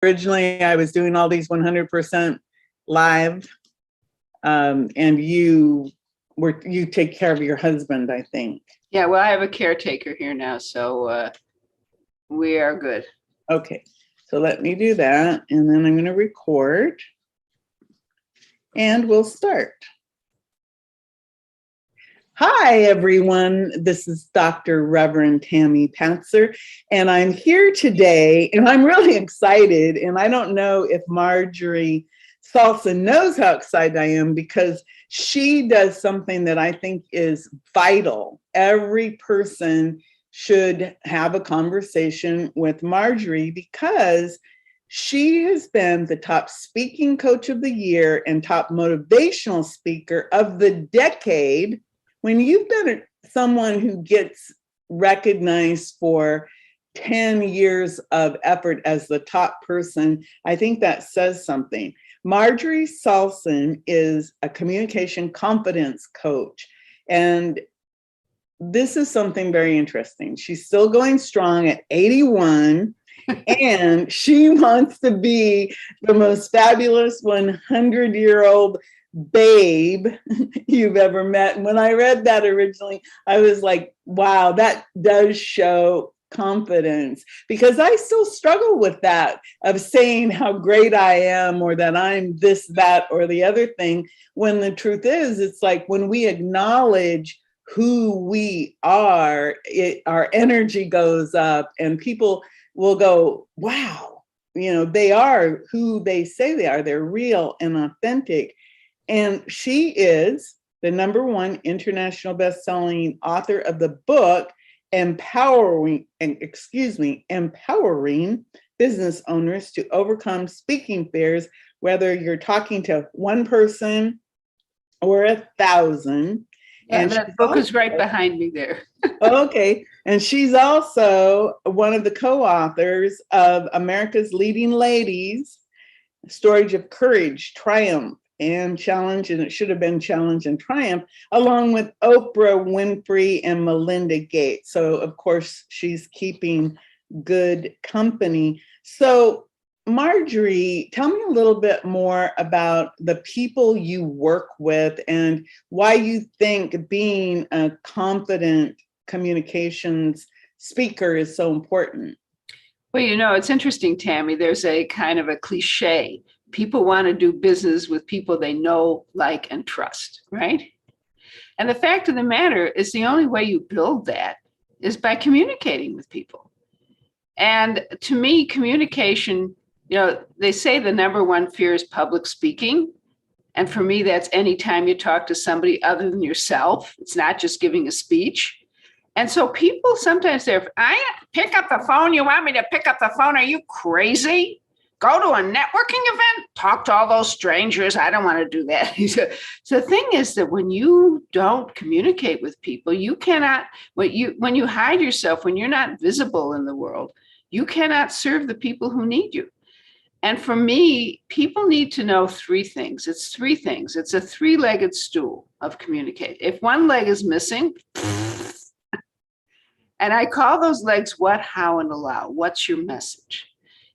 Originally, I was doing all these 100% live, and you take care of your husband, I think. Yeah, well, I have a caretaker here now, so we are good. Okay, so let me do that, and then I'm going to record, and we'll start. Hi, everyone. This is Dr. Reverend Tammy Patzer, and I'm here today, and I'm really excited, and I don't know if Marjorie Salson knows how excited I am because she does something that I think is vital. Every person should have a conversation with Marjorie because she has been the top speaking coach of the year and top motivational speaker of the decade. When you've been someone who gets recognized for 10 years of effort as the top person, I think that says something. Marjorie Salson is a communication confidence coach, and this is something very interesting. She's still going strong at 81, and she wants to be the most fabulous 100-year-old babe you've ever met. And when I read that originally, I was like, wow, that does show confidence, because I still struggle with that of saying how great I am or that I'm this, that, or the other thing, when the truth is, it's like when we acknowledge who we are, our energy goes up and people will go, wow, they are who they say they are. They're real and authentic. And she is the #1 international best-selling author of the book, empowering business owners to overcome speaking fears, whether you're talking to one person or 1,000. Yeah, and that book is right behind me there. Okay. And she's also one of the co-authors of America's Leading Ladies, Stories of Courage, Triumph, and Challenge, and it should have been Challenge and Triumph, along with Oprah Winfrey and Melinda Gates. So of course she's keeping good company. So Marjorie, tell me a little bit more about the people you work with and why you think being a confident communications speaker is so important. Well, it's interesting, Tammy. There's a kind of a cliche. People want to do business with people they know, like, and trust, right? And the fact of the matter is the only way you build that is by communicating with people. And to me, communication, they say the #1 fear is public speaking. And for me, that's anytime you talk to somebody other than yourself. It's not just giving a speech. And so people sometimes I pick up the phone. You want me to pick up the phone? Are you crazy? Go to a networking event, talk to all those strangers. I don't want to do that. So the thing is that when you don't communicate with people, you cannot, when you hide yourself, when you're not visible in the world, you cannot serve the people who need you. And for me, people need to know 3 things. It's 3 things. It's a 3-legged stool of communicate. If one leg is missing, and I call those legs what, how, and allow. What's your message?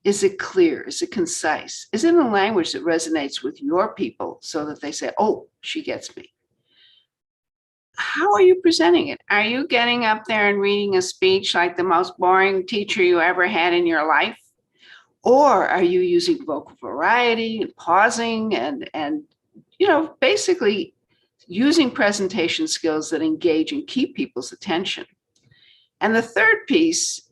Is it clear? Is it concise? Is it in a language that resonates with your people so that they say, oh, she gets me? How are you presenting it? Are you getting up there and reading a speech like the most boring teacher you ever had in your life? Or are you using vocal variety and pausing and basically using presentation skills that engage and keep people's attention? And the third piece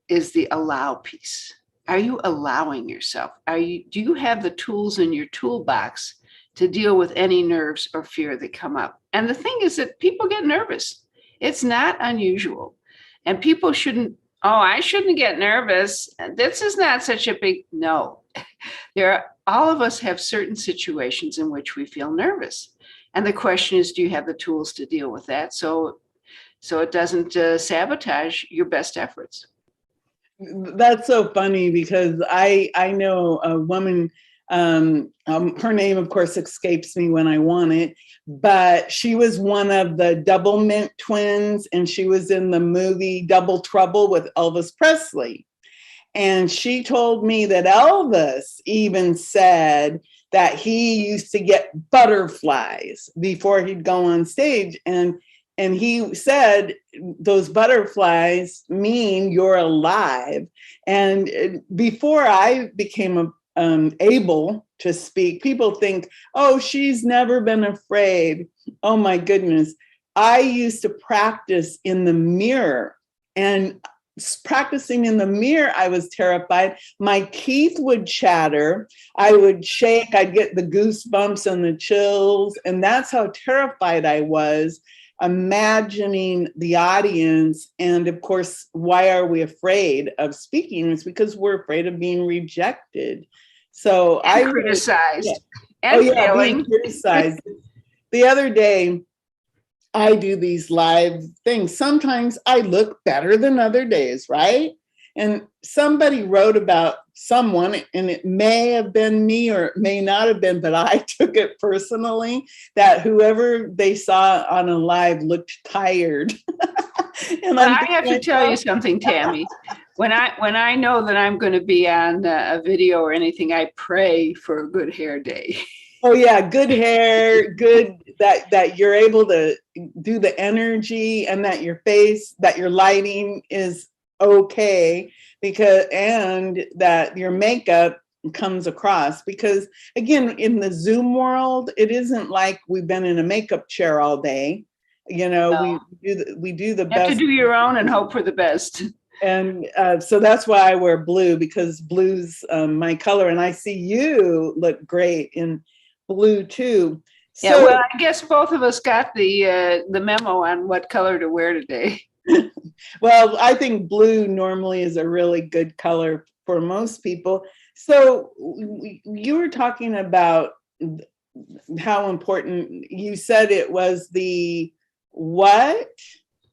is the allow piece. Are you allowing yourself? Do you have the tools in your toolbox to deal with any nerves or fear that come up? And the thing is that people get nervous. It's not unusual. And people shouldn't, I shouldn't get nervous. This is not such a big, no. All of us have certain situations in which we feel nervous. And the question is, do you have the tools to deal with that so it doesn't sabotage your best efforts? That's so funny because I know a woman, her name of course escapes me when I want it, but she was one of the Double Mint twins and she was in the movie Double Trouble with Elvis Presley. And she told me that Elvis even said that he used to get butterflies before he'd go on stage. And he said those butterflies mean you're alive. And before I became able to speak, people think, oh, she's never been afraid. Oh my goodness. I used to practice in the mirror, and practicing in the mirror, I was terrified. My teeth would chatter. I would shake. I'd get the goosebumps and the chills. And that's how terrified I was, imagining the audience. And of course, why are we afraid of speaking? It's because we're afraid of being rejected. So and criticized, and failing. being criticized. The other day, I do these live things. Sometimes I look better than other days, right? And somebody wrote about someone, and it may have been me or it may not have been, but I took it personally that whoever they saw on a live looked tired. And I have to tell you something, Tammy. When I know that I'm going to be on a video or anything, I pray for a good hair day. Oh yeah, good hair, good that you're able to do the energy, and that your face, that your lighting is okay, because and that your makeup comes across, because again, in the Zoom world, it isn't like we've been in a makeup chair all day. You know, No. we do the You best. have to do your own and hope for the best. And so that's why I wear blue, because blue's my color, and I see you look great in blue too. So, yeah, well, I guess both of us got the memo on what color to wear today. well, I think blue normally is a really good color for most people. So you were talking about how important, you said it was the what?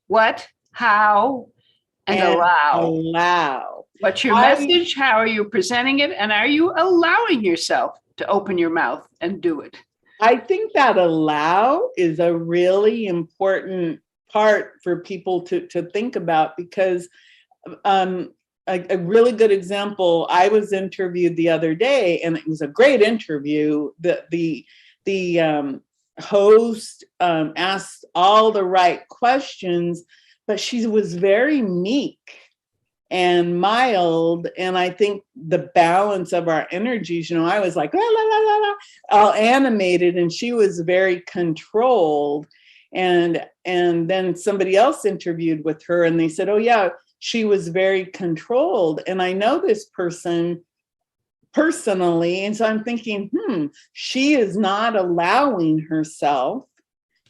What, how, and allow. Allow. What's your message? How are you presenting it? And are you allowing yourself to open your mouth and do it? I think that allow is a really important part for people to think about, because a really good example, I was interviewed the other day, and it was a great interview. The host asked all the right questions, but she was very meek and mild. And I think the balance of our energies, you know, I was like, la, la, la, la, la, all animated, and she was very controlled. And then somebody else interviewed with her, and they said, oh yeah, she was very controlled. And I know this person personally. And so I'm thinking, she is not allowing herself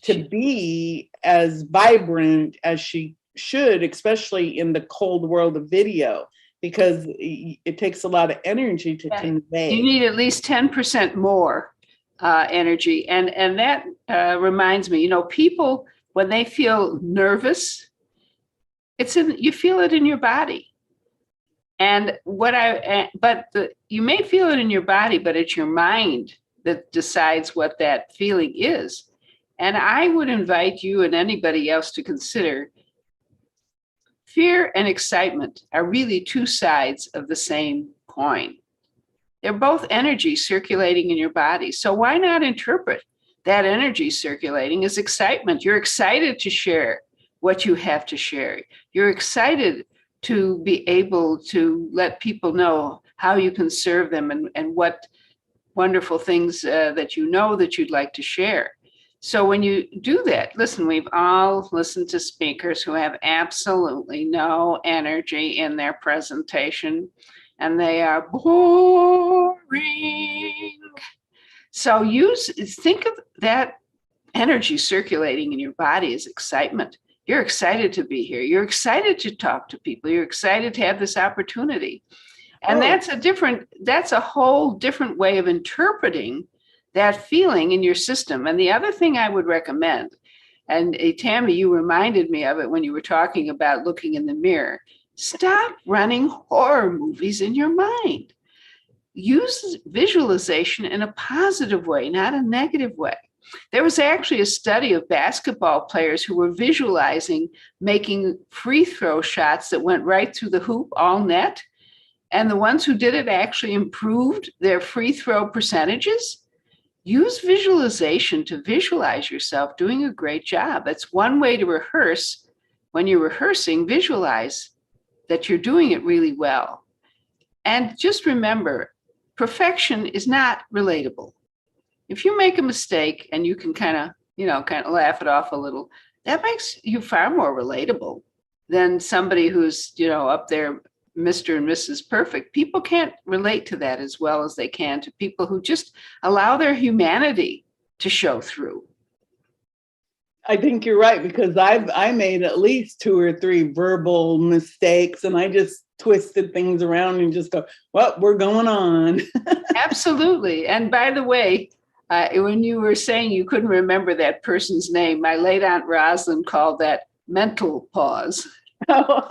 to be as vibrant as she should, especially in the cold world of video, because it takes a lot of energy to convey. You need at least 10% more energy. And that reminds me, you know, people, when they feel nervous, you feel it in your body. And you may feel it in your body, but it's your mind that decides what that feeling is. And I would invite you and anybody else to consider fear and excitement are really two sides of the same coin. They're both energy circulating in your body. So why not interpret that energy circulating as excitement? You're excited to share what you have to share. You're excited to be able to let people know how you can serve them and what wonderful things that you know that you'd like to share. So when you do that, listen, we've all listened to speakers who have absolutely no energy in their presentation, and they are boring. So think of that energy circulating in your body as excitement. You're excited to be here. You're excited to talk to people. You're excited to have this opportunity. And that's a whole different way of interpreting that feeling in your system. And the other thing I would recommend, and Tammy, you reminded me of it when you were talking about looking in the mirror, stop running horror movies in your mind. Use visualization in a positive way, not a negative way. There was actually a study of basketball players who were visualizing making free throw shots that went right through the hoop, all net. and the ones who did it actually improved their free throw percentages. Use visualization to visualize yourself doing a great job. That's one way to rehearse. When you're rehearsing, visualize that you're doing it really well. And just remember, perfection is not relatable. If you make a mistake and you can kind of laugh it off a little, that makes you far more relatable than somebody who's, up there, Mr. and Mrs. Perfect. People can't relate to that as well as they can to people who just allow their humanity to show through. I think you're right, because I made at least 2 or 3 verbal mistakes, and I just twisted things around and just go, well, we're going on. Absolutely. And by the way, when you were saying you couldn't remember that person's name, my late Aunt Rosalind called that mental pause. Oh.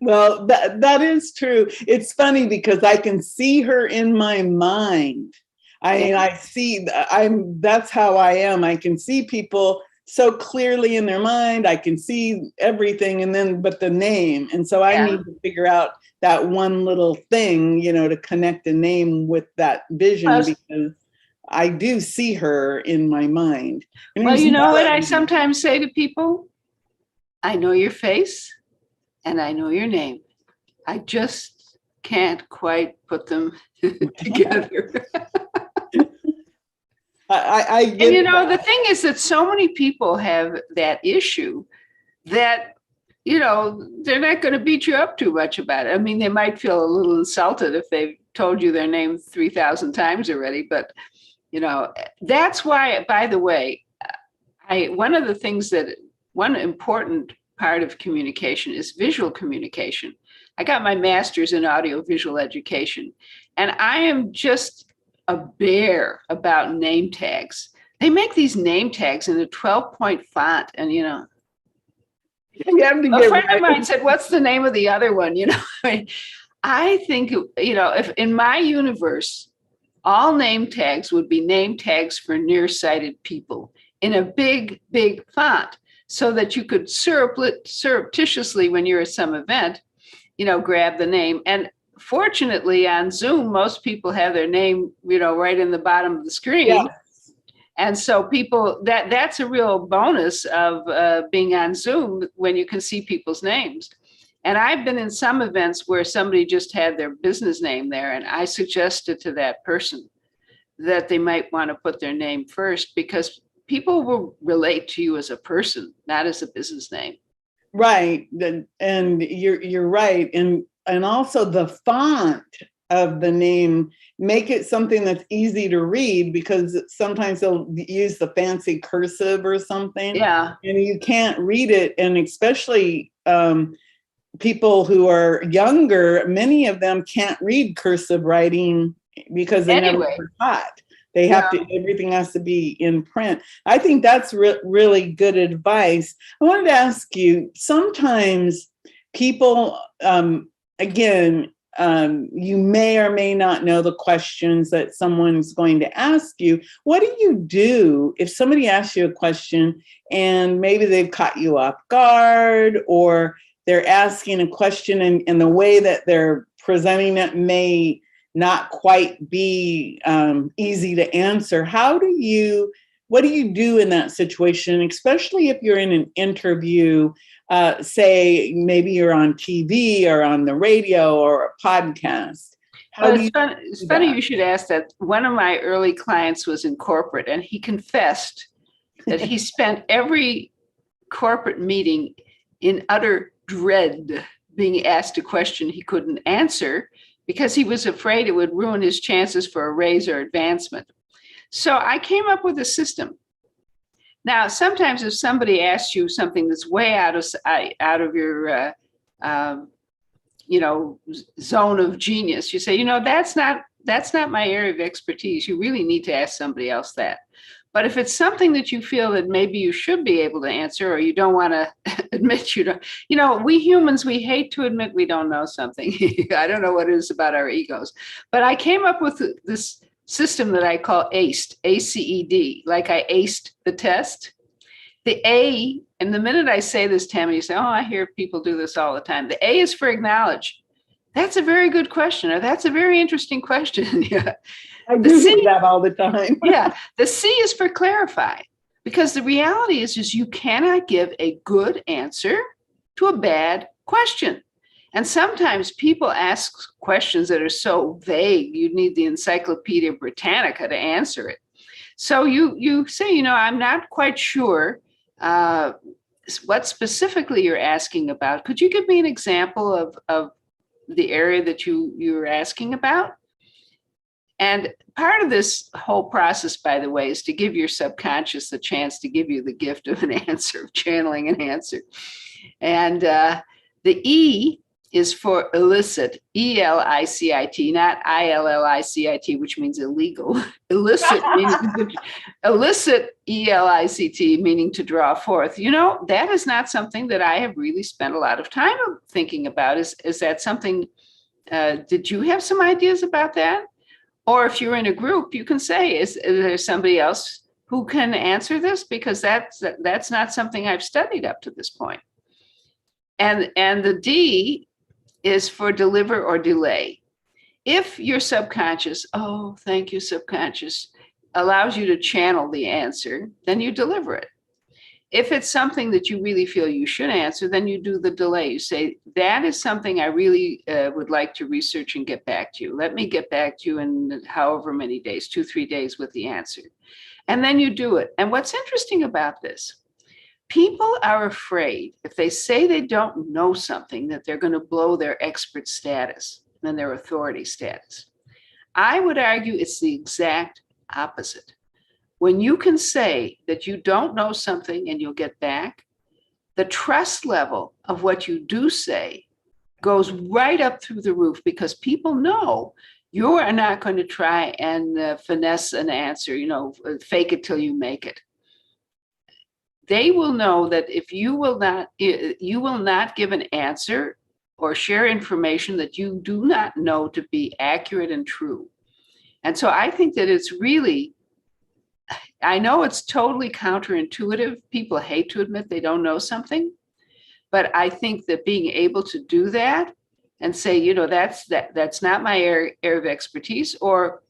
Well, that is true. It's funny because I can see her in my mind. That's how I am. I can see people so clearly in their mind. I can see everything, but the name. And so I need to figure out that one little thing, to connect a name with that vision, because I do see her in my mind. And well, you know what I sometimes say to people? I know your face and I know your name. I just can't quite put them together. I get and the thing is that so many people have that issue that, they're not going to beat you up too much about it. I mean, they might feel a little insulted if they've told you their name 3,000 times already, but that's why, by the way, one important part of communication is visual communication. I got my master's in audiovisual education, and I am just a bear about name tags. They make these name tags in a 12-point font, and you have to a friend of mine said, "What's the name of the other one?" I think if in my universe, all name tags would be name tags for nearsighted people in a big, big font, so that you could surreptitiously, when you're at some event, grab the name. And fortunately, on Zoom, most people have their name, right in the bottom of the screen. Yes. And so people, that's a real bonus of being on Zoom, when you can see people's names. And I've been in some events where somebody just had their business name there, and I suggested to that person that they might want to put their name first, because people will relate to you as a person, not as a business name. Right. And you're right. And also the font of the name, make it something that's easy to read, because sometimes they'll use the fancy cursive or something. Yeah. And you can't read it. And especially people who are younger, many of them can't read cursive writing because they never were taught. They have to, everything has to be in print. I think that's really good advice. I wanted to ask you, sometimes people, again, you may or may not know the questions that someone's going to ask you. What do you do if somebody asks you a question and maybe they've caught you off guard, or they're asking a question and the way that they're presenting it may not quite be easy to answer? What do you do in that situation, especially if you're in an interview, say maybe you're on TV or on the radio or a podcast? It's funny you should ask that. One of my early clients was in corporate, and he confessed that he spent every corporate meeting in utter dread being asked a question he couldn't answer, because he was afraid it would ruin his chances for a raise or advancement. So I came up with a system. Now, sometimes if somebody asks you something that's way out of your zone of genius, you say, that's not my area of expertise. You really need to ask somebody else that. But if it's something that you feel that maybe you should be able to answer, or you don't want to admit you don't, we humans, we hate to admit we don't know something. I don't know what it is about our egos, but I came up with this system that I call ACED, ACED, like I aced the test. The A, and the minute I say this, Tammy, you say, oh, I hear people do this all the time. The A is for acknowledge. That's a very good question. Or that's a very interesting question. Yeah. I The do C, hear that all the time. yeah, the C is for clarify, because the reality is you cannot give a good answer to a bad question. And sometimes people ask questions that are so vague, you need the Encyclopedia Britannica to answer it. So you say, I'm not quite sure what specifically you're asking about. Could you give me an example of the area that you're asking about? And part of this whole process, by the way, is to give your subconscious the chance to give you the gift of an answer, of channeling an answer. And the E is for illicit, E-L-I-C-I-T, not I-L-L-I-C-I-T, which means illegal. Illicit, meaning illicit, E-L-I-C-T, meaning to draw forth. That is not something that I have really spent a lot of time thinking about. Is that something, did you have some ideas about that? Or if you're in a group, you can say, is there somebody else who can answer this? Because that's not something I've studied up to this point. And the D is for deliver or delay. If your subconscious, oh, thank you, subconscious, allows you to channel the answer, then you deliver it. If it's something that you really feel you should answer, then you do the delay. You say, that is something I really would like to research and get back to you. Let me get back to you in however many days, 2-3 days with the answer. And then you do it. And what's interesting about this, people are afraid if they say they don't know something that they're going to blow their expert status and their authority status. I would argue it's the exact opposite. When you can say that you don't know something and you'll get back, the trust level of what you do say goes right up through the roof, because people know you are not going to try and finesse an answer, fake it till you make it. They will know that if you will not give an answer or share information that you do not know to be accurate and true. And so I think that it's really, I know it's totally counterintuitive. People hate to admit they don't know something, but I think that being able to do that and say, that's not my area of expertise, or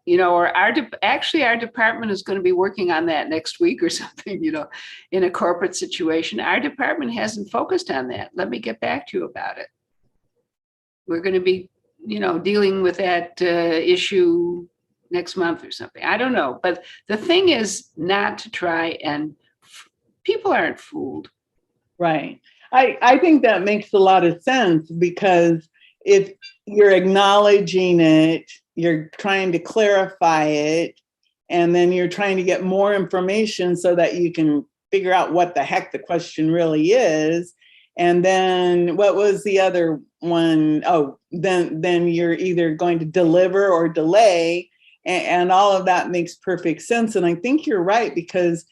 our department is going to be working on that next week or something, in a corporate situation. Our department hasn't focused on that. Let me get back to you about it. We're going to be, dealing with that issue next month or something. I don't know. But the thing is not to try, and people aren't fooled. Right. I think that makes a lot of sense, because if you're acknowledging it, you're trying to clarify it, and then you're trying to get more information so that you can figure out what the heck the question really is. And then what was the other one? Oh, then you're either going to deliver or delay. And all of that makes perfect sense. And I think you're right, because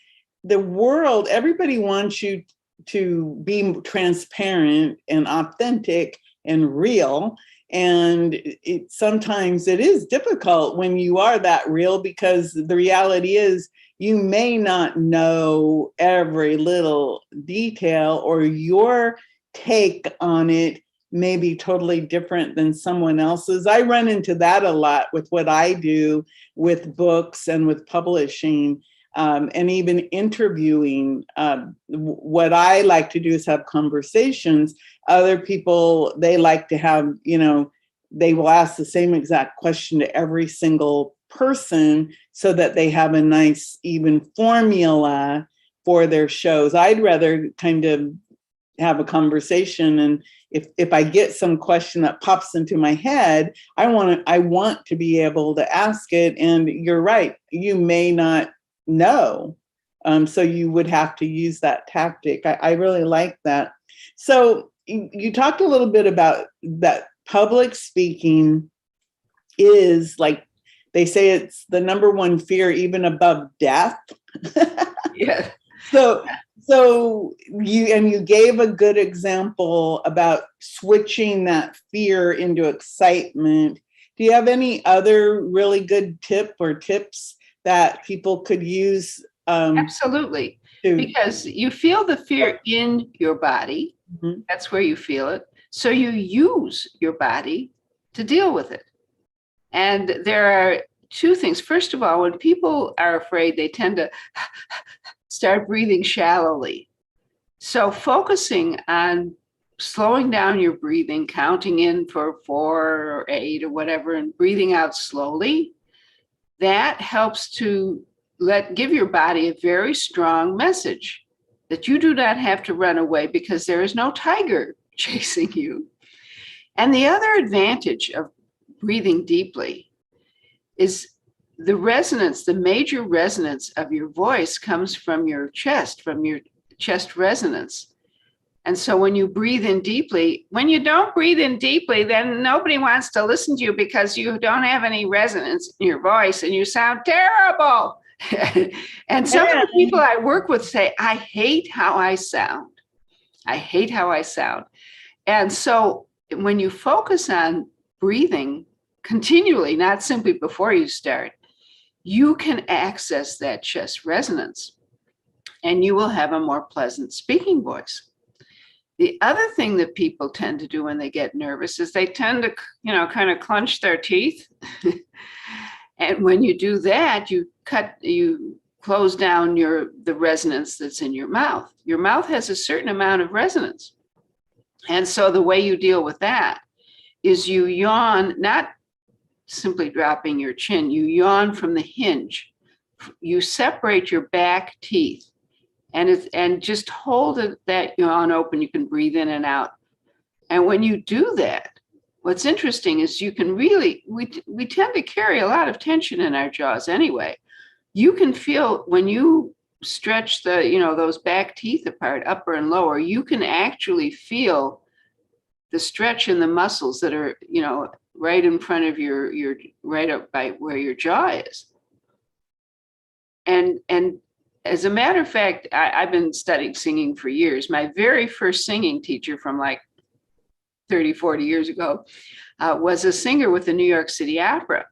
the world, everybody wants you to be transparent and authentic and real. And sometimes it is difficult when you are that real, because the reality is you may not know every little detail, or your take on it may be totally different than someone else's. I run into that a lot with what I do with books and with publishing. And even interviewing. What I like to do is have conversations. Other people, they like to have, they will ask the same exact question to every single person so that they have a nice, even formula for their shows. I'd rather kind of have a conversation, and if I get some question that pops into my head, I want to be able to ask it. And you're right, you may not know. So you would have to use that tactic. I really like that. So you talked a little bit about that public speaking is, like they say, it's the number one fear, even above death. Yeah. So you gave a good example about switching that fear into excitement. Do you have any other really good tips that people could use? Absolutely. Because you feel the fear in your body. Mm-hmm. That's where you feel it. So you use your body to deal with it. And there are two things. First of all, when people are afraid, they tend to start breathing shallowly. So focusing on slowing down your breathing, counting in for 4 or 8 or whatever, and breathing out slowly, that helps to give your body a very strong message that you do not have to run away because there is no tiger chasing you. And the other advantage of breathing deeply is the resonance, the major resonance of your voice comes from your chest resonance. And so when you breathe in deeply, when you don't breathe in deeply, then nobody wants to listen to you because you don't have any resonance in your voice and you sound terrible. And some of the people I work with say, I hate how I sound. I hate how I sound. And so when you focus on breathing continually, not simply before you start, you can access that chest resonance and you will have a more pleasant speaking voice. The other thing that people tend to do when they get nervous is they tend to, kind of clench their teeth. And when you do that, you close down the resonance that's in your mouth. Your mouth has a certain amount of resonance. And so the way you deal with that is you yawn, not simply dropping your chin, you yawn from the hinge. You separate your back teeth and just hold that yawn open. You can breathe in and out. And when you do that, what's interesting is you can really, we tend to carry a lot of tension in our jaws anyway. You can feel when you stretch those back teeth apart, upper and lower, you can actually feel the stretch in the muscles that are, right in front of your right up by where your jaw is. And as a matter of fact, I've been studying singing for years. My very first singing teacher from like 30, 40 years ago was a singer with the New York City Opera.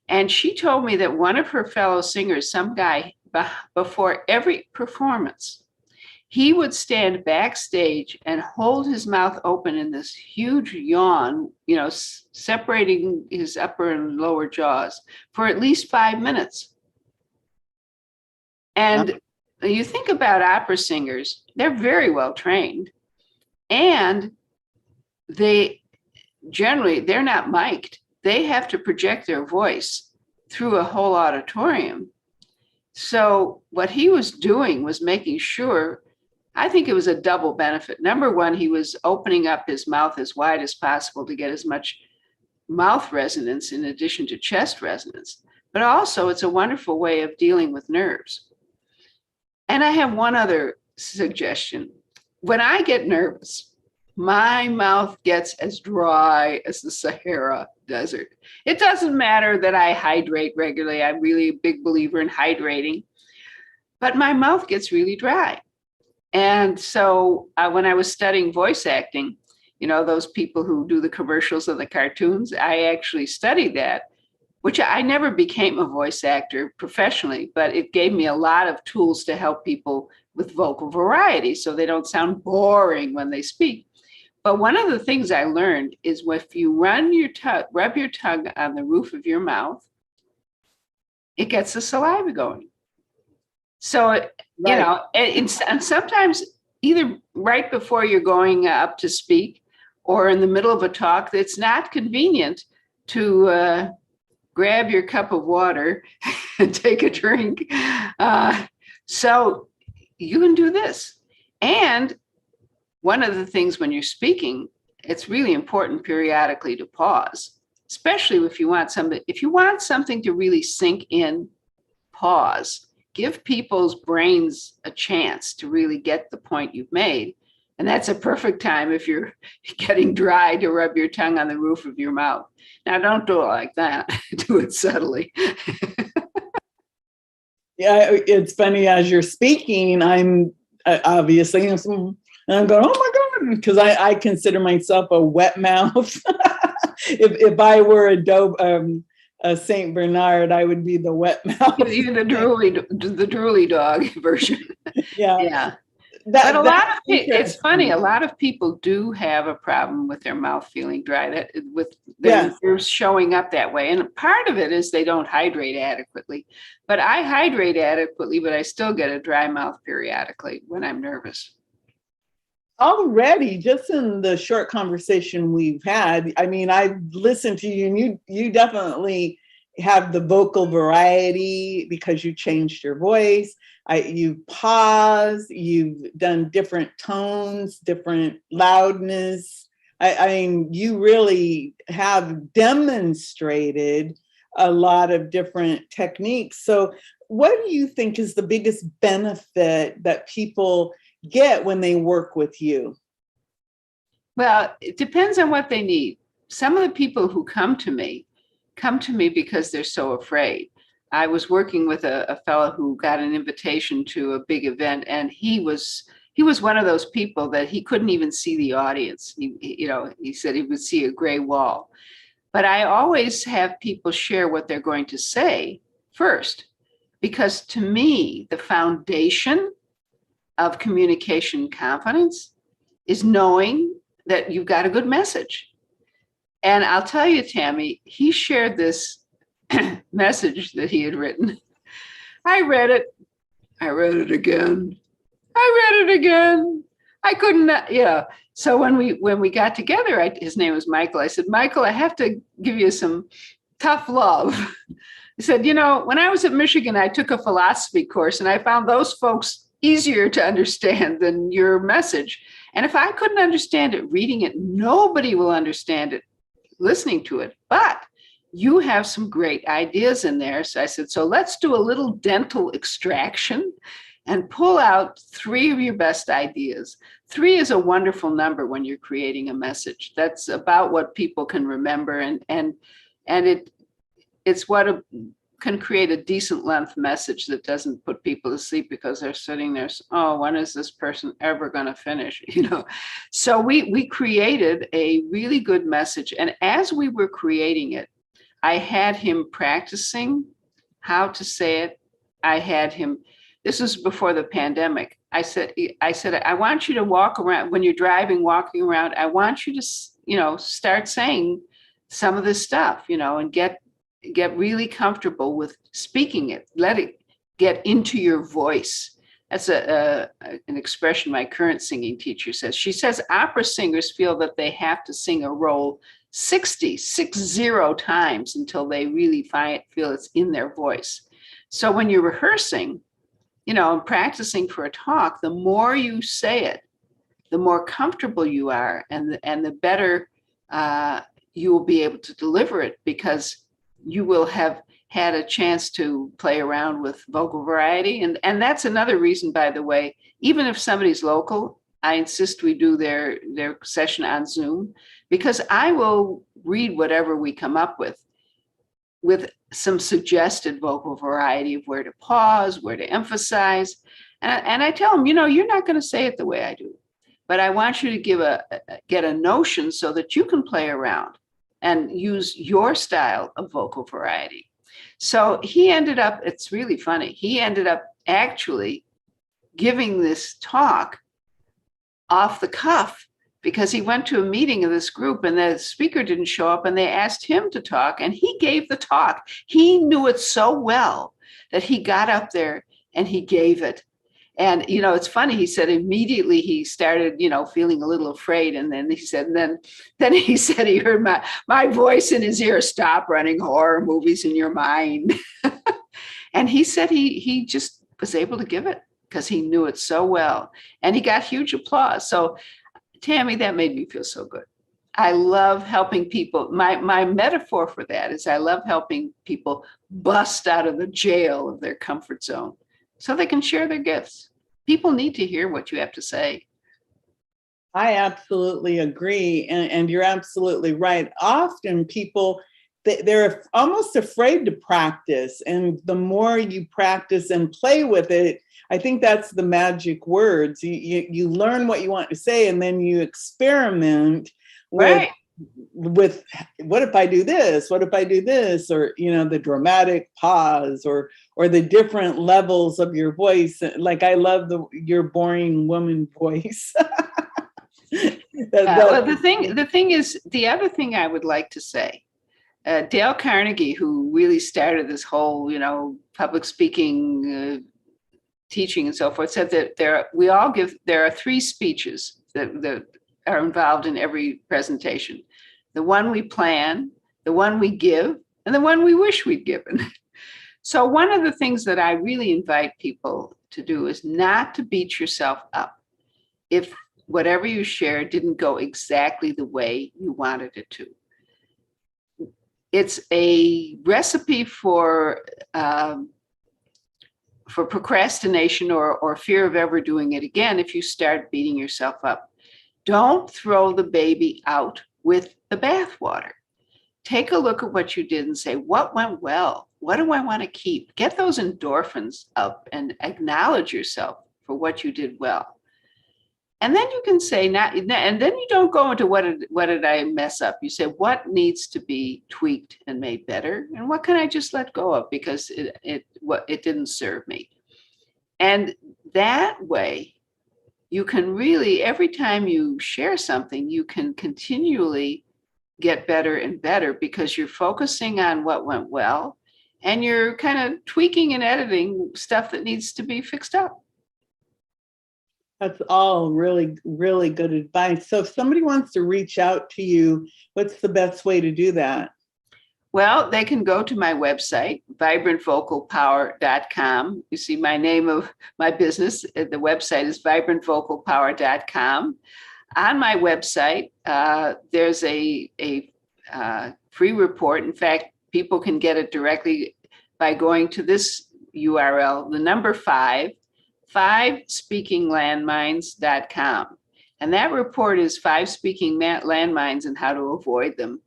And she told me that one of her fellow singers, some guy, before every performance, he would stand backstage and hold his mouth open in this huge yawn, separating his upper and lower jaws for at least 5 minutes. And you think about opera singers, they're very well trained. And they're not mic'd. They have to project their voice through a whole auditorium. So what he was doing was making sure, I think it was a double benefit. Number one, he was opening up his mouth as wide as possible to get as much mouth resonance in addition to chest resonance. But also it's a wonderful way of dealing with nerves. And I have one other suggestion. When I get nervous, my mouth gets as dry as the Sahara Desert. It doesn't matter that I hydrate regularly. I'm really a big believer in hydrating, but my mouth gets really dry. And so when I was studying voice acting, those people who do the commercials and the cartoons, I actually studied that, which I never became a voice actor professionally, but it gave me a lot of tools to help people with vocal variety so they don't sound boring when they speak. But one of the things I learned is if you rub your tongue on the roof of your mouth, it gets the saliva going. So, right. And sometimes either right before you're going up to speak or in the middle of a talk, it's not convenient to grab your cup of water and take a drink. So you can do this. And one of the things when you're speaking, it's really important periodically to pause, especially if you want something to really sink in, pause. Give people's brains a chance to really get the point you've made. And that's a perfect time if you're getting dry to rub your tongue on the roof of your mouth. Now, don't do it like that. Do it subtly. Yeah, it's funny, as you're speaking, I'm obviously, and I'm going, oh my God, because I consider myself a wet mouth. if I were a Saint Bernard, I would be the wet mouth. You're the drooly dog version. Yeah. Yeah. But a lot That's of it's funny. A interesting. lot of people do have a problem with their mouth feeling dry. That with their Yes. nerves showing up that way, and part of it is they don't hydrate adequately. But I hydrate adequately, but I still get a dry mouth periodically when I'm nervous. Already, just in the short conversation we've had, I mean, I've listened to you, and you definitely have the vocal variety because you changed your voice. You pause, you've done different tones, different loudness. I mean, you really have demonstrated a lot of different techniques. So what do you think is the biggest benefit that people get when they work with you? Well, it depends on what they need. Some of the people who come to me because they're so afraid. I was working with a fellow who got an invitation to a big event, and he was one of those people that he couldn't even see the audience. He said he would see a gray wall. But I always have people share what they're going to say first, because to me, the foundation of communication confidence is knowing that you've got a good message. And I'll tell you, Tammy, he shared this message that he had written. I read it. I read it again. I read it again. I couldn't, So when we got together, his name was Michael. I said, Michael, I have to give you some tough love. I said, when I was at Michigan, I took a philosophy course, and I found those folks easier to understand than your message. And if I couldn't understand it reading it, nobody will understand it listening to it. But you have some great ideas in there. So I said, so let's do a little dental extraction and pull out 3 of your best ideas. 3 is a wonderful number when you're creating a message. That's about what people can remember, and it's what can create a decent length message that doesn't put people to sleep because they're sitting there, oh, when is this person ever going to finish? So we created a really good message. And as we were creating it, I had him practicing how to say it. This was before the pandemic. I said, I want you to walk around when you're driving, walking around. I want you to, start saying some of this stuff, and get really comfortable with speaking it. Let it get into your voice. That's an expression my current singing teacher says. She says opera singers feel that they have to sing a role 60 times until they really feel it's in their voice. So when you're rehearsing, and practicing for a talk, the more you say it, the more comfortable you are, and the better you will be able to deliver it, because you will have had a chance to play around with vocal variety. And that's another reason, by the way, even if somebody's local, I insist we do their session on Zoom, because I will read whatever we come up with some suggested vocal variety of where to pause, where to emphasize. And I tell them, you're not going to say it the way I do, but I want you to get a notion so that you can play around and use your style of vocal variety. So he ended up, it's really funny, he ended up actually giving this talk off the cuff, because he went to a meeting of this group and the speaker didn't show up, and they asked him to talk, and he gave the talk. He knew it so well that he got up there and he gave it. And, it's funny, he said immediately he started, feeling a little afraid. And then he said, then he said he heard my voice in his ear, stop running horror movies in your mind. And he said he just was able to give it because he knew it so well. And he got huge applause. So, Tammy, that made me feel so good. I love helping people. My metaphor for that is I love helping people bust out of the jail of their comfort zone so they can share their gifts. People need to hear what you have to say. I absolutely agree. And you're absolutely right. Often people, they're almost afraid to practice. And the more you practice and play with it, I think that's the magic words. You learn what you want to say, and then you experiment with Right. with what if I do this? What if I do this? Or, you know, the dramatic pause or the different levels of your voice. Like I love your boring woman voice. Well, the thing is, the other thing I would like to say, Dale Carnegie, who really started this whole, you know, public speaking, teaching and so forth, said that there are three speeches that are involved in every presentation. The one we plan, the one we give, and the one we wish we'd given. So one of the things that I really invite people to do is not to beat yourself up if whatever you share didn't go exactly the way you wanted it to. It's a recipe for procrastination or fear of ever doing it again if you start beating yourself up. Don't throw the baby out with the bathwater. Take a look at what you did and say, what went well? What do I want to keep? Get those endorphins up and acknowledge yourself for what you did well. And then you can say, and then you don't go into what did I mess up? You say, what needs to be tweaked and made better? And what can I just let go of because it didn't serve me? And that way, you can really, every time you share something, you can continually get better and better because you're focusing on what went well and you're kind of tweaking and editing stuff that needs to be fixed up. That's all really, really good advice. So if somebody wants to reach out to you, what's the best way to do that? Well, they can go to my website, vibrantvocalpower.com. You see my name of my business. The website is vibrantvocalpower.com. On my website, there's a free report. In fact, people can get it directly by going to this URL, the number 5speakinglandmines.com. And that report is 5 speaking landmines and how to avoid them.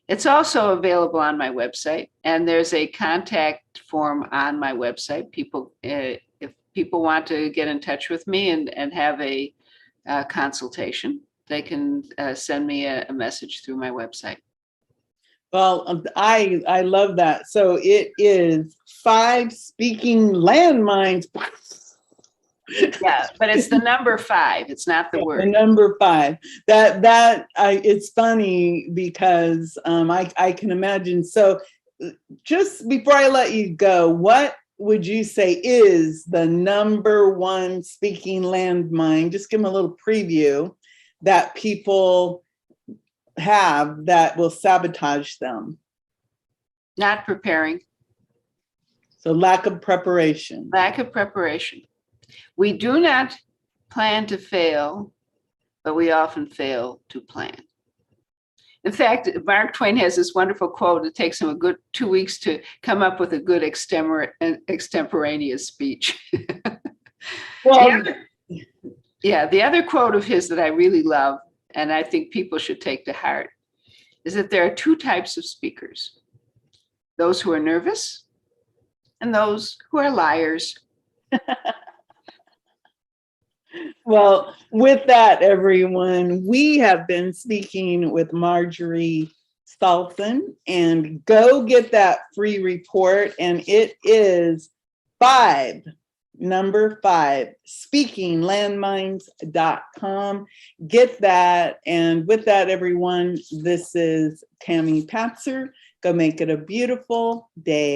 It's also available on my website, and there's a contact form on my website. People, if people want to get in touch with me and have a consultation, they can send me a message through my website. Well, I love that. So it is 5 speaking landmines. Yeah, but it's the number 5. It's not the word. The number 5. It's funny because I can imagine. So just before I let you go, what would you say is the number 1 speaking landmine? Just give them a little preview that people have that will sabotage them. Not preparing. So lack of preparation. Lack of preparation. We do not plan to fail, but we often fail to plan. In fact, Mark Twain has this wonderful quote. It takes him a good 2 weeks to come up with a good extemporaneous speech. Well, the other quote of his that I really love, and I think people should take to heart, is that there are 2 types of speakers: those who are nervous and those who are liars. Well, with that, everyone, we have been speaking with Marjorie Salson, and go get that free report. And it is 5, number 5, speakinglandmines.com. Get that. And with that, everyone, this is Tammy Patzer. Go make it a beautiful day.